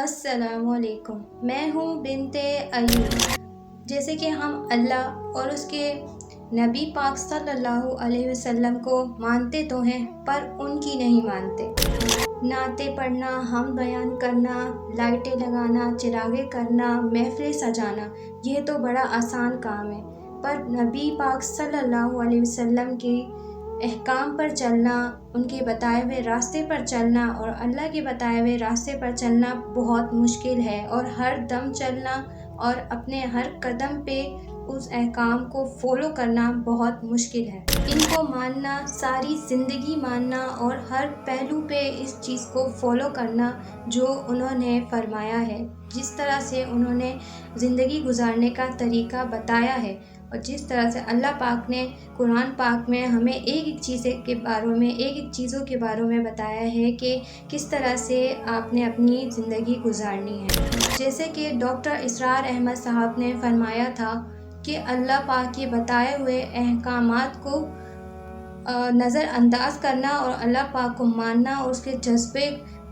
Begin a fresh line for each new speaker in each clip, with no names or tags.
السلام علیکم، میں ہوں بنت ایوب۔ جیسے کہ ہم اللہ اور اس کے نبی پاک صلی اللہ علیہ وسلم کو مانتے تو ہیں پر ان کی نہیں مانتے۔ نعتیں پڑھنا، حمد بیان کرنا، لائٹیں لگانا، چراغیں کرنا، محفلیں سجانا، یہ تو بڑا آسان کام ہے، پر نبی پاک صلی اللہ علیہ وسلم کے احکام پر چلنا، ان کے بتائے ہوئے راستے پر چلنا اور اللہ کے بتائے ہوئے راستے پر چلنا بہت مشکل ہے، اور ہر دم چلنا اور اپنے ہر قدم پہ اس احکام کو فالو کرنا بہت مشکل ہے۔ ان کو ماننا، ساری زندگی ماننا اور ہر پہلو پہ اس چیز کو فالو کرنا جو انہوں نے فرمایا ہے، جس طرح سے انہوں نے زندگی گزارنے کا طریقہ بتایا ہے، اور جس طرح سے اللہ پاک نے قرآن پاک میں ہمیں ایک ایک چیزوں کے بارے میں بتایا ہے کہ کس طرح سے آپ نے اپنی زندگی گزارنی ہے۔ جیسے کہ ڈاکٹر اسرار احمد صاحب نے فرمایا تھا کہ اللہ پاک کے بتائے ہوئے احکامات کو نظر انداز کرنا اور اللہ پاک کو ماننا اور اس کے جذبے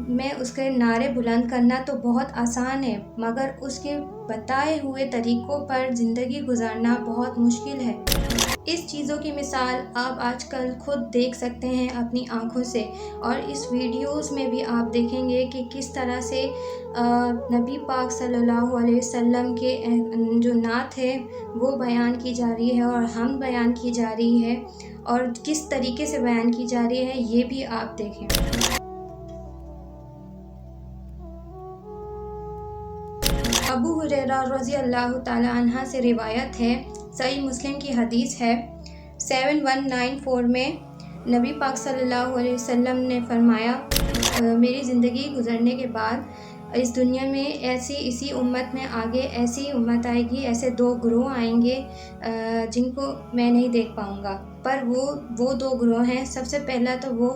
میں اس کے نعرے بلند کرنا تو بہت آسان ہے، مگر اس کے بتائے ہوئے طریقوں پر زندگی گزارنا بہت مشکل ہے۔ اس چیزوں کی مثال آپ آج کل خود دیکھ سکتے ہیں اپنی آنکھوں سے، اور اس ویڈیوز میں بھی آپ دیکھیں گے کہ کس طرح سے نبی پاک صلی اللہ علیہ وسلم کے جو نعت ہے وہ بیان کی جا رہی ہے اور حمد بیان کی جا رہی ہے، اور کس طریقے سے بیان کی جا رہی ہے یہ بھی آپ دیکھیں۔ ابو ہریرہ رضی اللہ تعالی عنہ سے روایت ہے، صحیح مسلم کی حدیث ہے 7194 میں نبی پاک صلی اللہ علیہ وسلم نے فرمایا، میری زندگی گزرنے کے بعد اس دنیا میں اسی امت میں آگے ایسی امت آئے گی، ایسے دو گروہ آئیں گے جن کو میں نہیں دیکھ پاؤں گا، پر وہ دو گروہ ہیں۔ سب سے پہلا تو وہ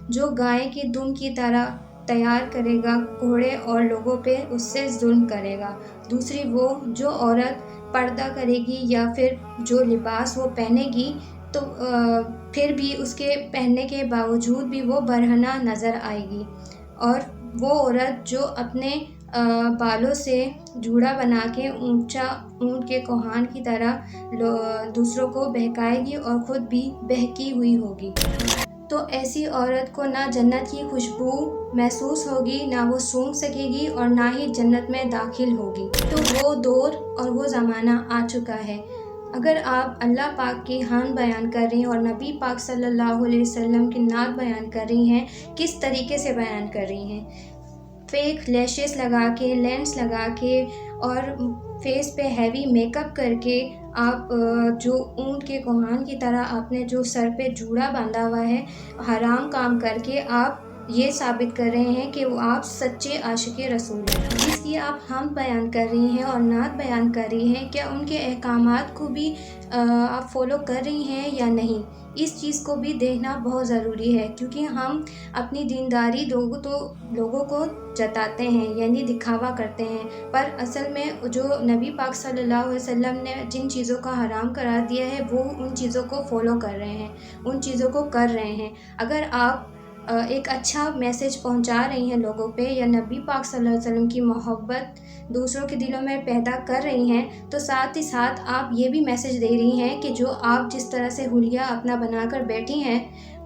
جو گائے کی دم کی طرح تیار کرے گا گھوڑے اور لوگوں پہ اس سے ظلم کرے گا، دوسری وہ جو عورت پردہ کرے گی یا پھر جو لباس وہ پہنے گی تو پھر بھی اس کے پہننے کے باوجود بھی وہ برہنہ نظر آئے گی، اور وہ عورت جو اپنے بالوں سے جوڑا بنا کے اونچا اونٹ کے کوہان کی طرح دوسروں کو بہکائے گی اور خود بھی بہکی ہوئی ہوگی، تو ایسی عورت کو نہ جنت کی خوشبو محسوس ہوگی، نہ وہ سونگھ سکے گی اور نہ ہی جنت میں داخل ہوگی۔ تو وہ دور اور وہ زمانہ آ چکا ہے۔ اگر آپ اللہ پاک کی حمد بیان کر رہی ہیں اور نبی پاک صلی اللہ علیہ وسلم کی نعت بیان کر رہی ہیں، کس طریقے سے بیان کر رہی ہیں؟ فیک لیشز لگا کے، لینس لگا کے اور فیس پہ ہیوی میک اپ کر کے، آپ جو اونٹ کے کوہان کی طرح آپ نے جو سر پہ جوڑا باندھا ہوا ہے، حرام کام کر کے آپ یہ ثابت کر رہے ہیں کہ وہ آپ سچے عاشق رسول ہیں۔ جس کی آپ حمد بیان کر رہی ہیں اور نعت بیان کر رہی ہیں، کیا ان کے احکامات کو بھی آپ فالو کر رہی ہیں یا نہیں؟ اس چیز کو بھی دیکھنا بہت ضروری ہے، کیونکہ ہم اپنی دینداری لوگوں کو جتاتے ہیں، یعنی دکھاوا کرتے ہیں، پر اصل میں جو نبی پاک صلی اللہ علیہ وسلم نے جن چیزوں کا حرام قرار دیا ہے وہ ان چیزوں کو فالو کر رہے ہیں، ان چیزوں کو کر رہے ہیں۔ اگر آپ ایک اچھا میسج پہنچا رہی ہیں لوگوں پہ، یا نبی پاک صلی اللہ علیہ وسلم کی محبت دوسروں کے دلوں میں پیدا کر رہی ہیں، تو ساتھ ہی ساتھ آپ یہ بھی میسج دے رہی ہیں کہ جو آپ جس طرح سے حلیہ اپنا بنا کر بیٹھی ہیں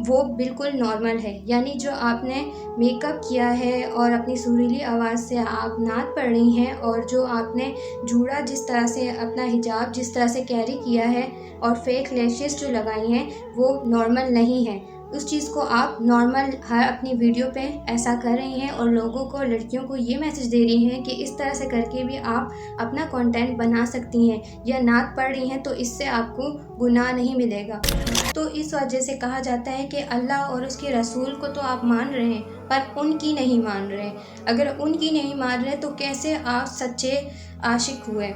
وہ بالکل نارمل ہے، یعنی جو آپ نے میک اپ کیا ہے اور اپنی سریلی آواز سے آپ نعت پڑھ رہی ہیں، اور جو آپ نے جوڑا جس طرح سے اپنا حجاب جس طرح سے کیری کیا ہے اور فیک لیشز جو لگائی ہیں وہ نارمل نہیں ہیں، اس چیز کو آپ نارمل ہر اپنی ویڈیو پہ ایسا کر رہی ہیں، اور لوگوں کو، لڑکیوں کو یہ میسج دے رہی ہیں کہ اس طرح سے کر کے بھی آپ اپنا کنٹینٹ بنا سکتی ہیں، یا نعت پڑھ رہی ہیں تو اس سے آپ کو گناہ نہیں ملے گا۔ تو اس وجہ سے کہا جاتا ہے کہ اللہ اور اس کے رسول کو تو آپ مان رہے ہیں پر ان کی نہیں مان رہے۔ اگر ان کی نہیں مان رہے تو کیسے آپ سچے عاشق ہوئے؟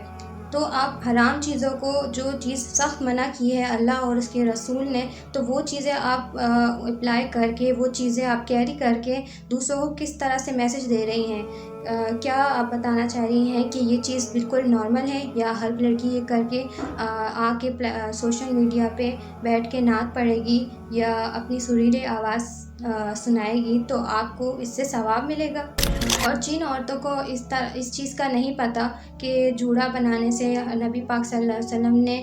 تو آپ حرام چیزوں کو، جو چیز سخت منع کی ہے اللہ اور اس کے رسول نے، تو وہ چیزیں آپ اپلائی کر کے، وہ چیزیں آپ کیری کر کے دوسروں کو کس طرح سے میسج دے رہی ہیں؟ کیا آپ بتانا چاہ رہی ہیں کہ یہ چیز بالکل نارمل ہے، یا ہر لڑکی یہ کر کے آ کے سوشل میڈیا پہ بیٹھ کے نعت پڑھے گی یا اپنی سریلی آواز سنائے گی تو آپ کو اس سے ثواب ملے گا۔ اور جن عورتوں کو اس چیز کا نہیں پتہ کہ جوڑا بنانے سے نبی پاک صلی اللہ علیہ وسلم نے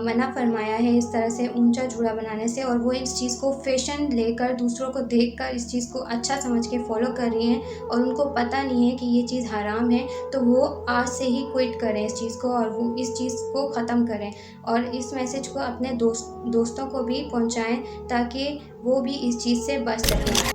منع فرمایا ہے اس طرح سے اونچا جوڑا بنانے سے، اور وہ اس چیز کو فیشن لے کر دوسروں کو دیکھ کر اس چیز کو اچھا سمجھ کے فالو کر رہی ہیں اور ان کو پتہ نہیں ہے کہ یہ چیز حرام ہے، تو وہ آج سے ہی کوئٹ کریں اس چیز کو اور وہ اس چیز کو ختم کریں، اور اس میسج کو اپنے دوستوں کو بھی پہنچائیں تاکہ وہ بھی اس چیز سے بچ سکیں۔